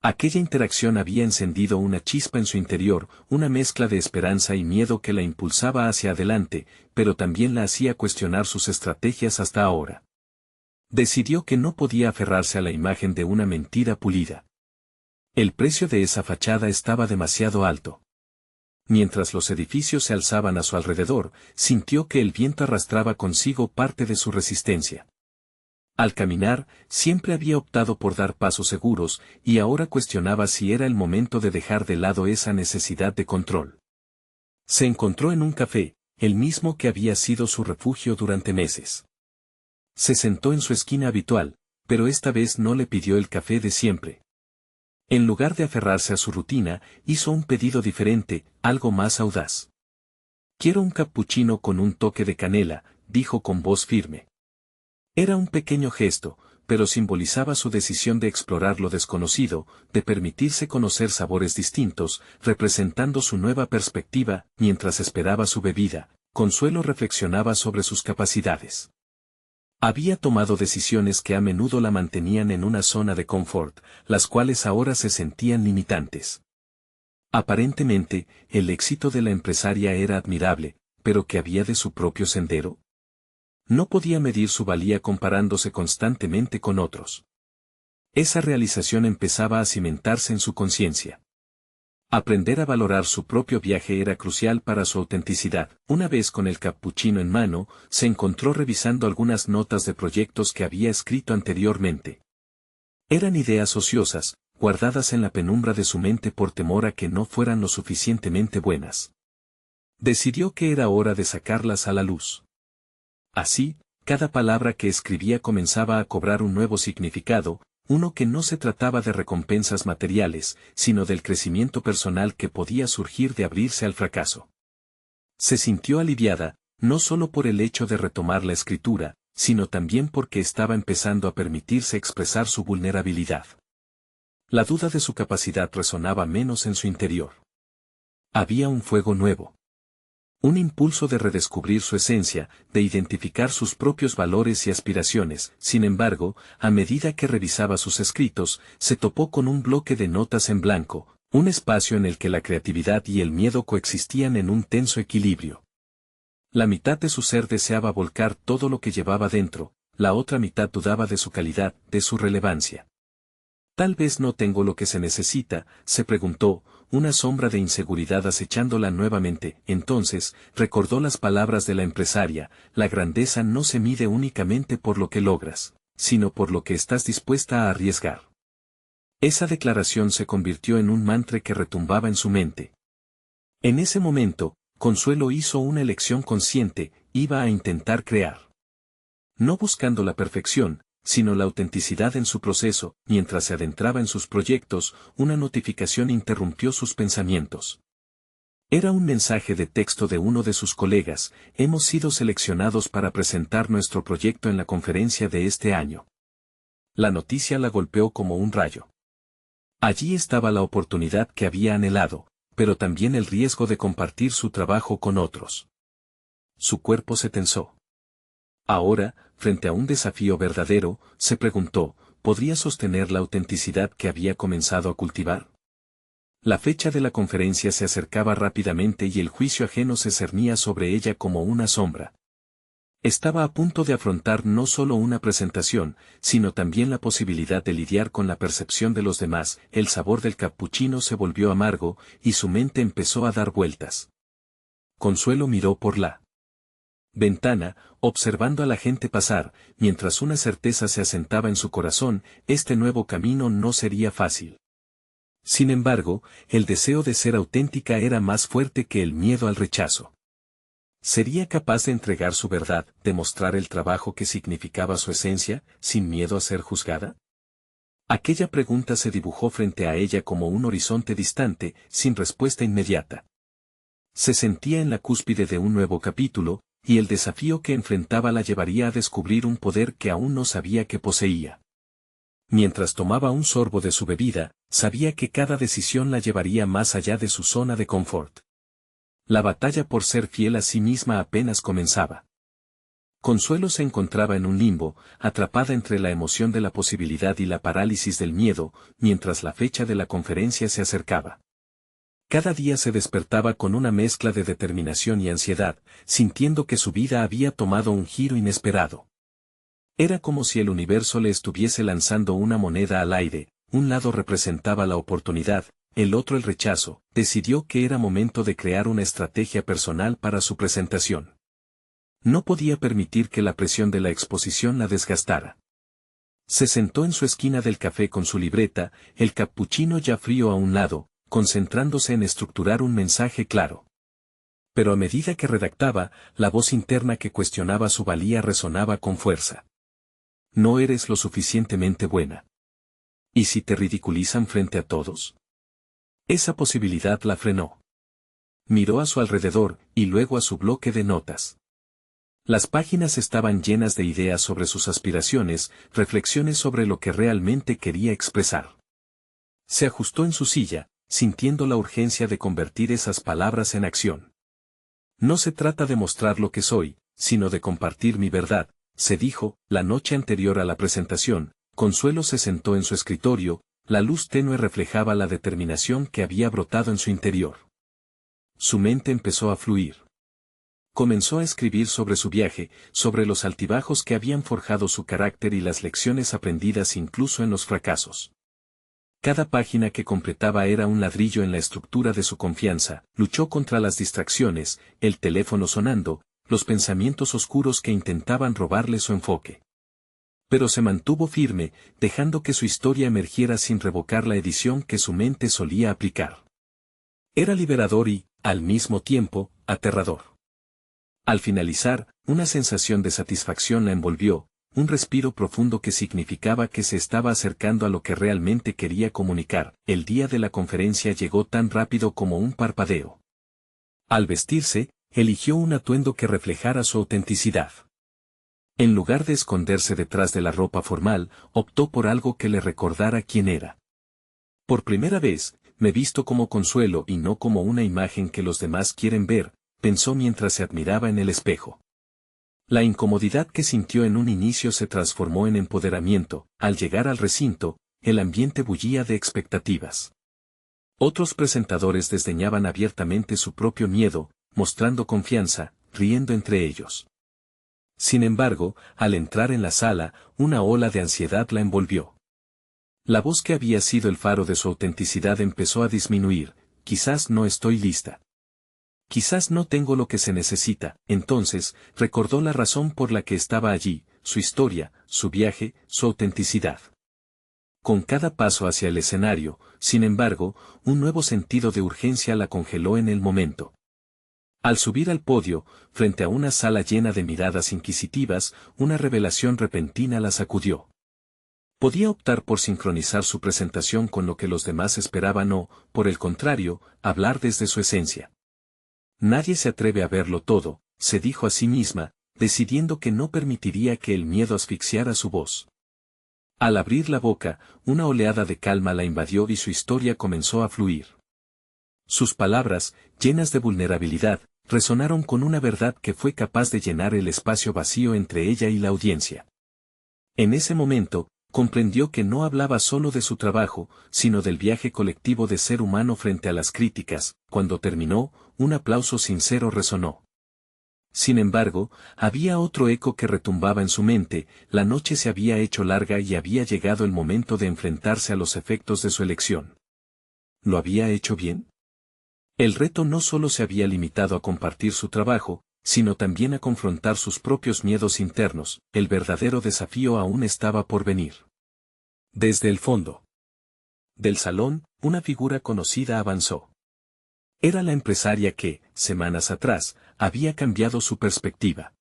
Aquella interacción había encendido una chispa en su interior, una mezcla de esperanza y miedo que la impulsaba hacia adelante, pero también la hacía cuestionar sus estrategias hasta ahora. Decidió que no podía aferrarse a la imagen de una mentira pulida. El precio de esa fachada estaba demasiado alto. Mientras los edificios se alzaban a su alrededor, sintió que el viento arrastraba consigo parte de su resistencia. Al caminar, siempre había optado por dar pasos seguros, y ahora cuestionaba si era el momento de dejar de lado esa necesidad de control. Se encontró en un café, el mismo que había sido su refugio durante meses. Se sentó en su esquina habitual, pero esta vez no le pidió el café de siempre. En lugar de aferrarse a su rutina, hizo un pedido diferente, algo más audaz. Quiero un cappuccino con un toque de canela, dijo con voz firme. Era un pequeño gesto, pero simbolizaba su decisión de explorar lo desconocido, de permitirse conocer sabores distintos, representando su nueva perspectiva. Mientras esperaba su bebida, Consuelo reflexionaba sobre sus capacidades. Había tomado decisiones que a menudo la mantenían en una zona de confort, las cuales ahora se sentían limitantes. Aparentemente, el éxito de la empresaria era admirable, pero ¿qué había de su propio sendero? No podía medir su valía comparándose constantemente con otros. Esa realización empezaba a cimentarse en su conciencia. Aprender a valorar su propio viaje era crucial para su autenticidad. Una vez con el cappuccino en mano, se encontró revisando algunas notas de proyectos que había escrito anteriormente. Eran ideas ociosas, guardadas en la penumbra de su mente por temor a que no fueran lo suficientemente buenas. Decidió que era hora de sacarlas a la luz. Así, cada palabra que escribía comenzaba a cobrar un nuevo significado, uno que no se trataba de recompensas materiales, sino del crecimiento personal que podía surgir de abrirse al fracaso. Se sintió aliviada, no solo por el hecho de retomar la escritura, sino también porque estaba empezando a permitirse expresar su vulnerabilidad. La duda de su capacidad resonaba menos en su interior. Había un fuego nuevo. Un impulso de redescubrir su esencia, de identificar sus propios valores y aspiraciones. Sin embargo, a medida que revisaba sus escritos, se topó con un bloque de notas en blanco, un espacio en el que la creatividad y el miedo coexistían en un tenso equilibrio. La mitad de su ser deseaba volcar todo lo que llevaba dentro, la otra mitad dudaba de su calidad, de su relevancia. Tal vez no tengo lo que se necesita, se preguntó, una sombra de inseguridad acechándola nuevamente. Entonces, recordó las palabras de la empresaria: la grandeza no se mide únicamente por lo que logras, sino por lo que estás dispuesta a arriesgar. Esa declaración se convirtió en un mantra que retumbaba en su mente. En ese momento, Consuelo hizo una elección consciente: iba a intentar crear. No buscando la perfección, sino la autenticidad en su proceso. Mientras se adentraba en sus proyectos, una notificación interrumpió sus pensamientos. Era un mensaje de texto de uno de sus colegas: hemos sido seleccionados para presentar nuestro proyecto en la conferencia de este año. La noticia la golpeó como un rayo. Allí estaba la oportunidad que había anhelado, pero también el riesgo de compartir su trabajo con otros. Su cuerpo se tensó. Ahora, frente a un desafío verdadero, se preguntó, ¿podría sostener la autenticidad que había comenzado a cultivar? La fecha de la conferencia se acercaba rápidamente y el juicio ajeno se cernía sobre ella como una sombra. Estaba a punto de afrontar no solo una presentación, sino también la posibilidad de lidiar con la percepción de los demás. El sabor del cappuccino se volvió amargo, y su mente empezó a dar vueltas. Consuelo miró por la ventana, observando a la gente pasar, mientras una certeza se asentaba en su corazón: este nuevo camino no sería fácil. Sin embargo, el deseo de ser auténtica era más fuerte que el miedo al rechazo. ¿Sería capaz de entregar su verdad, de mostrar el trabajo que significaba su esencia, sin miedo a ser juzgada? Aquella pregunta se dibujó frente a ella como un horizonte distante, sin respuesta inmediata. Se sentía en la cúspide de un nuevo capítulo, y el desafío que enfrentaba la llevaría a descubrir un poder que aún no sabía que poseía. Mientras tomaba un sorbo de su bebida, sabía que cada decisión la llevaría más allá de su zona de confort. La batalla por ser fiel a sí misma apenas comenzaba. Consuelo se encontraba en un limbo, atrapada entre la emoción de la posibilidad y la parálisis del miedo, mientras la fecha de la conferencia se acercaba. Cada día se despertaba con una mezcla de determinación y ansiedad, sintiendo que su vida había tomado un giro inesperado. Era como si el universo le estuviese lanzando una moneda al aire: un lado representaba la oportunidad, el otro el rechazo. Decidió que era momento de crear una estrategia personal para su presentación. No podía permitir que la presión de la exposición la desgastara. Se sentó en su esquina del café con su libreta, el cappuccino ya frío a un lado, concentrándose en estructurar un mensaje claro. Pero a medida que redactaba, la voz interna que cuestionaba su valía resonaba con fuerza. No eres lo suficientemente buena. ¿Y si te ridiculizan frente a todos? Esa posibilidad la frenó. miró a su alrededor, y luego a su bloque de notas. Las páginas estaban llenas de ideas sobre sus aspiraciones, reflexiones sobre lo que realmente quería expresar. Se ajustó en su silla, sintiendo la urgencia de convertir esas palabras en acción. No se trata de mostrar lo que soy, sino de compartir mi verdad, se dijo. La noche anterior a la presentación, Consuelo se sentó en su escritorio, la luz tenue reflejaba la determinación que había brotado en su interior. Su mente empezó a fluir. Comenzó a escribir sobre su viaje, sobre los altibajos que habían forjado su carácter y las lecciones aprendidas incluso en los fracasos. Cada página que completaba era un ladrillo en la estructura de su confianza. Luchó contra las distracciones, el teléfono sonando, los pensamientos oscuros que intentaban robarle su enfoque. Pero se mantuvo firme, dejando que su historia emergiera sin revocar la edición que su mente solía aplicar. Era liberador y, al mismo tiempo, aterrador. Al finalizar, una sensación de satisfacción la envolvió, un respiro profundo que significaba que se estaba acercando a lo que realmente quería comunicar. El día de la conferencia llegó tan rápido como un parpadeo. Al vestirse, eligió un atuendo que reflejara su autenticidad. En lugar de esconderse detrás de la ropa formal, optó por algo que le recordara quién era. Por primera vez, me visto como Consuelo y no como una imagen que los demás quieren ver, pensó mientras se admiraba en el espejo. La incomodidad que sintió en un inicio se transformó en empoderamiento. Al llegar al recinto, el ambiente bullía de expectativas. Otros presentadores desdeñaban abiertamente su propio miedo, mostrando confianza, riendo entre ellos. Sin embargo, al entrar en la sala, una ola de ansiedad la envolvió. La voz que había sido el faro de su autenticidad empezó a disminuir. Quizás no estoy lista. Quizás no tengo lo que se necesita. Entonces, recordó la razón por la que estaba allí, su historia, su viaje, su autenticidad. Con cada paso hacia el escenario, sin embargo, un nuevo sentido de urgencia la congeló en el momento. Al subir al podio, frente a una sala llena de miradas inquisitivas, una revelación repentina la sacudió. Podía optar por sincronizar su presentación con lo que los demás esperaban o, por el contrario, hablar desde su esencia. Nadie se atreve a verlo todo, se dijo a sí misma, decidiendo que no permitiría que el miedo asfixiara su voz. Al abrir la boca, una oleada de calma la invadió y su historia comenzó a fluir. Sus palabras, llenas de vulnerabilidad, resonaron con una verdad que fue capaz de llenar el espacio vacío entre ella y la audiencia. En ese momento, comprendió que no hablaba solo de su trabajo, sino del viaje colectivo de ser humano frente a las críticas. Cuando terminó, un aplauso sincero resonó. Sin embargo, había otro eco que retumbaba en su mente. La noche se había hecho larga y había llegado el momento de enfrentarse a los efectos de su elección. ¿Lo había hecho bien? El reto no solo se había limitado a compartir su trabajo, sino también a confrontar sus propios miedos internos. El verdadero desafío aún estaba por venir. Desde el fondo del salón, una figura conocida avanzó. Era la empresaria que, semanas atrás, había cambiado su perspectiva.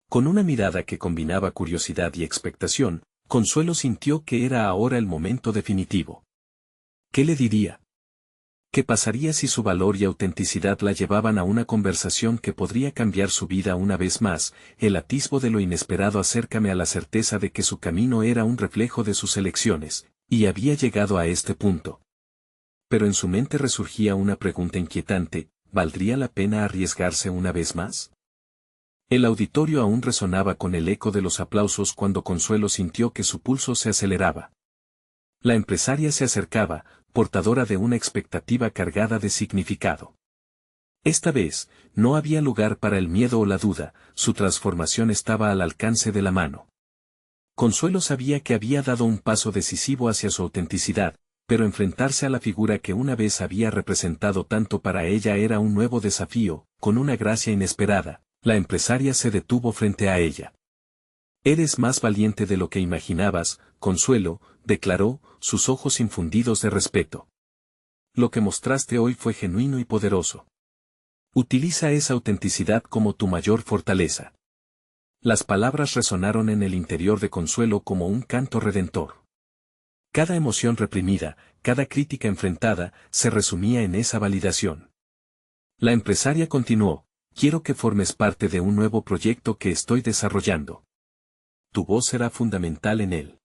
Con una mirada que combinaba curiosidad y expectación, Consuelo sintió que era ahora el momento definitivo. ¿Qué le diría? ¿Qué pasaría si su valor y autenticidad la llevaban a una conversación que podría cambiar su vida una vez más? El atisbo de lo inesperado acércame a la certeza de que su camino era un reflejo de sus elecciones, y había llegado a este punto. Pero en su mente resurgía una pregunta inquietante: ¿valdría la pena arriesgarse una vez más? El auditorio aún resonaba con el eco de los aplausos cuando Consuelo sintió que su pulso se aceleraba. La empresaria se acercaba, portadora de una expectativa cargada de significado. Esta vez, no había lugar para el miedo o la duda, su transformación estaba al alcance de la mano. Consuelo sabía que había dado un paso decisivo hacia su autenticidad, pero enfrentarse a la figura que una vez había representado tanto para ella era un nuevo desafío. Con una gracia inesperada, la empresaria se detuvo frente a ella. «Eres más valiente de lo que imaginabas, Consuelo», declaró, sus ojos infundidos de respeto. «Lo que mostraste hoy fue genuino y poderoso. Utiliza esa autenticidad como tu mayor fortaleza». Las palabras resonaron en el interior de Consuelo como un canto redentor. Cada emoción reprimida, cada crítica enfrentada, se resumía en esa validación. La empresaria continuó, quiero que formes parte de un nuevo proyecto que estoy desarrollando. Tu voz será fundamental en él.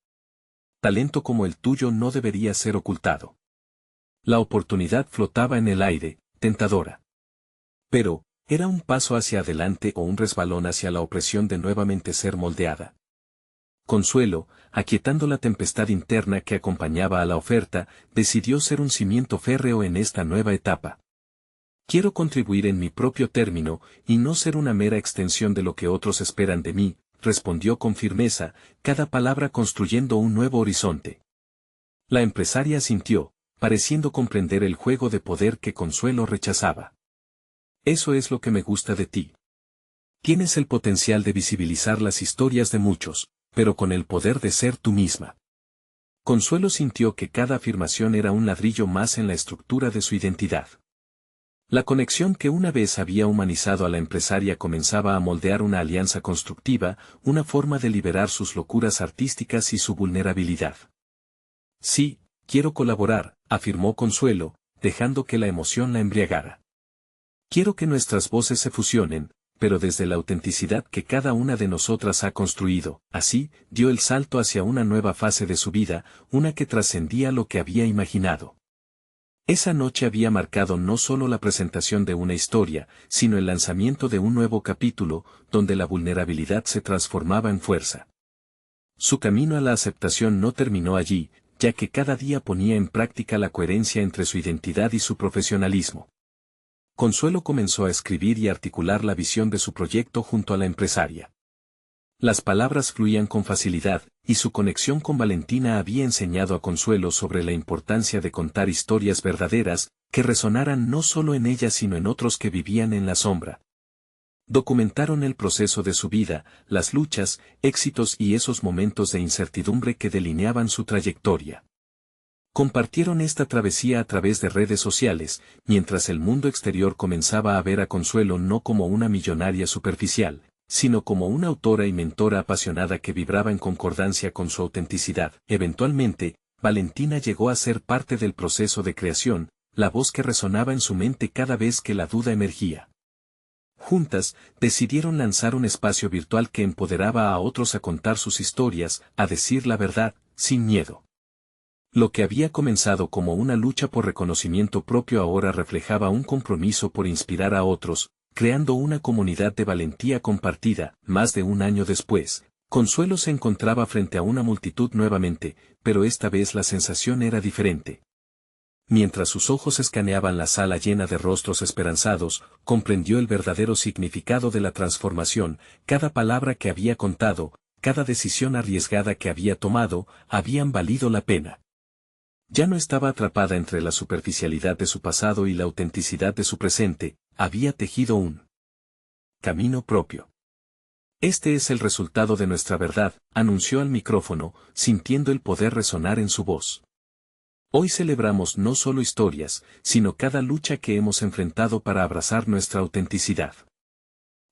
Talento como el tuyo no debería ser ocultado. La oportunidad flotaba en el aire, tentadora. Pero, ¿era un paso hacia adelante o un resbalón hacia la opresión de nuevamente ser moldeada? Consuelo, aquietando la tempestad interna que acompañaba a la oferta, decidió ser un cimiento férreo en esta nueva etapa. Quiero contribuir en mi propio término, y no ser una mera extensión de lo que otros esperan de mí, respondió con firmeza, cada palabra construyendo un nuevo horizonte. La empresaria asintió, pareciendo comprender el juego de poder que Consuelo rechazaba. Eso es lo que me gusta de ti. Tienes el potencial de visibilizar las historias de muchos, pero con el poder de ser tú misma. Consuelo sintió que cada afirmación era un ladrillo más en la estructura de su identidad. La conexión que una vez había humanizado a la empresaria comenzaba a moldear una alianza constructiva, una forma de liberar sus locuras artísticas y su vulnerabilidad. Sí, quiero colaborar, afirmó Consuelo, dejando que la emoción la embriagara. Quiero que nuestras voces se fusionen, pero desde la autenticidad que cada una de nosotras ha construido. Así, dio el salto hacia una nueva fase de su vida, una que trascendía lo que había imaginado. Esa noche había marcado no solo la presentación de una historia, sino el lanzamiento de un nuevo capítulo, donde la vulnerabilidad se transformaba en fuerza. Su camino a la aceptación no terminó allí, ya que cada día ponía en práctica la coherencia entre su identidad y su profesionalismo. Consuelo comenzó a escribir y articular la visión de su proyecto junto a la empresaria. Las palabras fluían con facilidad, y su conexión con Valentina había enseñado a Consuelo sobre la importancia de contar historias verdaderas, que resonaran no solo en ella sino en otros que vivían en la sombra. Documentaron el proceso de su vida, las luchas, éxitos y esos momentos de incertidumbre que delineaban su trayectoria. Compartieron esta travesía a través de redes sociales, mientras el mundo exterior comenzaba a ver a Consuelo no como una millonaria superficial, sino como una autora y mentora apasionada que vibraba en concordancia con su autenticidad. Eventualmente, Valentina llegó a ser parte del proceso de creación, la voz que resonaba en su mente cada vez que la duda emergía. Juntas, decidieron lanzar un espacio virtual que empoderaba a otros a contar sus historias, a decir la verdad, sin miedo. Lo que había comenzado como una lucha por reconocimiento propio ahora reflejaba un compromiso por inspirar a otros, creando una comunidad de valentía compartida. Más de un año después, Consuelo se encontraba frente a una multitud nuevamente, pero esta vez la sensación era diferente. Mientras sus ojos escaneaban la sala llena de rostros esperanzados, comprendió el verdadero significado de la transformación. Cada palabra que había contado, cada decisión arriesgada que había tomado, habían valido la pena. Ya no estaba atrapada entre la superficialidad de su pasado y la autenticidad de su presente, había tejido un camino propio. Este es el resultado de nuestra verdad, anunció al micrófono, sintiendo el poder resonar en su voz. Hoy celebramos no solo historias, sino cada lucha que hemos enfrentado para abrazar nuestra autenticidad.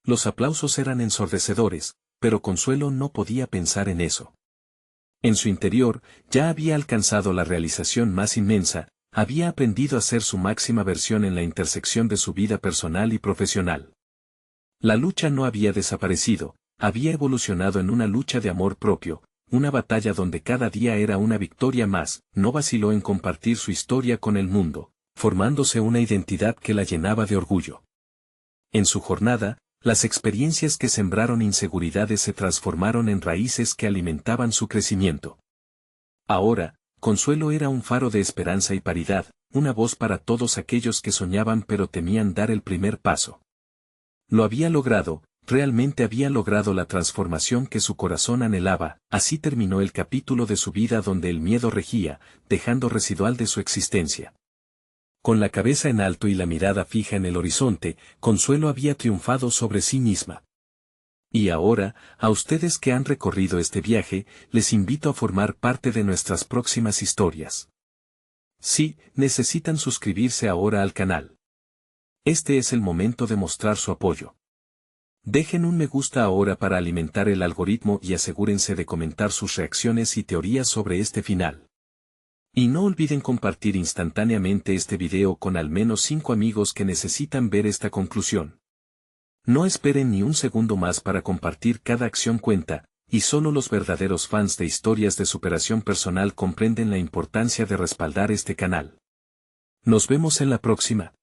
Los aplausos eran ensordecedores, pero Consuelo no podía pensar en eso. En su interior, ya había alcanzado la realización más inmensa, había aprendido a ser su máxima versión en la intersección de su vida personal y profesional. La lucha no había desaparecido, había evolucionado en una lucha de amor propio, una batalla donde cada día era una victoria más. No vaciló en compartir su historia con el mundo, formándose una identidad que la llenaba de orgullo. En su jornada, las experiencias que sembraron inseguridades se transformaron en raíces que alimentaban su crecimiento. Ahora, Consuelo era un faro de esperanza y paridad, una voz para todos aquellos que soñaban pero temían dar el primer paso. Lo había logrado, realmente había logrado la transformación que su corazón anhelaba. Así terminó el capítulo de su vida donde el miedo regía, dejando residual de su existencia. Con la cabeza en alto y la mirada fija en el horizonte, Consuelo había triunfado sobre sí misma. Y ahora, a ustedes que han recorrido este viaje, les invito a formar parte de nuestras próximas historias. Sí, necesitan suscribirse ahora al canal. Este es el momento de mostrar su apoyo. Dejen un me gusta ahora para alimentar el algoritmo y asegúrense de comentar sus reacciones y teorías sobre este final. Y no olviden compartir instantáneamente este video con al menos 5 amigos que necesitan ver esta conclusión. No esperen ni un segundo más para compartir, cada acción cuenta, y solo los verdaderos fans de historias de superación personal comprenden la importancia de respaldar este canal. Nos vemos en la próxima.